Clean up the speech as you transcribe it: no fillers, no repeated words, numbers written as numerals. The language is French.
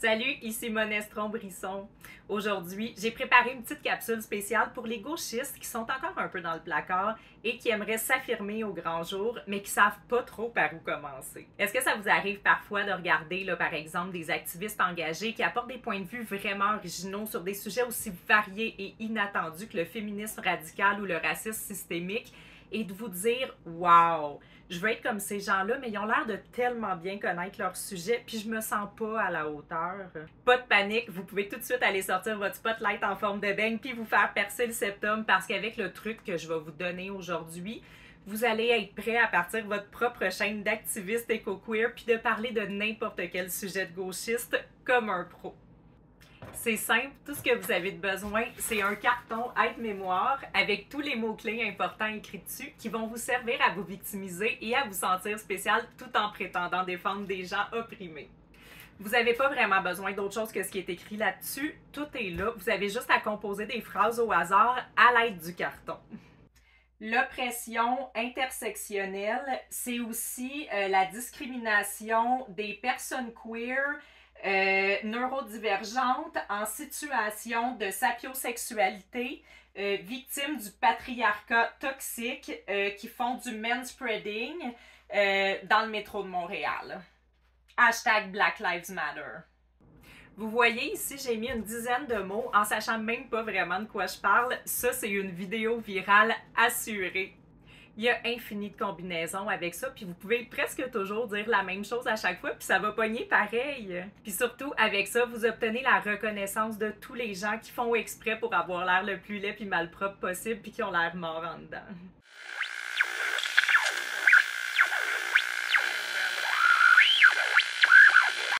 Salut, ici Monestron Brisson. Aujourd'hui, j'ai préparé une petite capsule spéciale pour les gauchistes qui sont encore un peu dans le placard et qui aimeraient s'affirmer au grand jour, mais qui savent pas trop par où commencer. Est-ce que ça vous arrive parfois de regarder, par exemple, des activistes engagés qui apportent des points de vue vraiment originaux sur des sujets aussi variés et inattendus que le féminisme radical ou le racisme systémique et de vous dire « Wow! Je veux être comme ces gens-là, mais ils ont l'air de tellement bien connaître leur sujet, puis je me sens pas à la hauteur. » Pas de panique, vous pouvez tout de suite aller sortir votre spotlight en forme de beigne puis vous faire percer le septum parce qu'avec le truc que je vais vous donner aujourd'hui, vous allez être prêt à partir de votre propre chaîne d'activistes éco-queer puis de parler de n'importe quel sujet de gauchiste comme un pro. C'est simple, tout ce que vous avez de besoin, c'est un carton aide-mémoire avec tous les mots-clés importants écrits dessus qui vont vous servir à vous victimiser et à vous sentir spécial tout en prétendant défendre des gens opprimés. Vous n'avez pas vraiment besoin d'autre chose que ce qui est écrit là-dessus, tout est là, vous avez juste à composer des phrases au hasard à l'aide du carton. L'oppression intersectionnelle, c'est aussi la discrimination des personnes queer, neurodivergentes en situation de sapiosexualité, victimes du patriarcat toxique qui font du manspreading dans le métro de Montréal. Hashtag Black Lives Matter. Vous voyez ici, j'ai mis une dizaine de mots en sachant même pas vraiment de quoi je parle. Ça, c'est une vidéo virale assurée. Il y a infini de combinaisons avec ça, puis vous pouvez presque toujours dire la même chose à chaque fois, puis ça va pogner pareil. Puis surtout, avec ça, vous obtenez la reconnaissance de tous les gens qui font exprès pour avoir l'air le plus laid puis malpropre possible, puis qui ont l'air morts en dedans.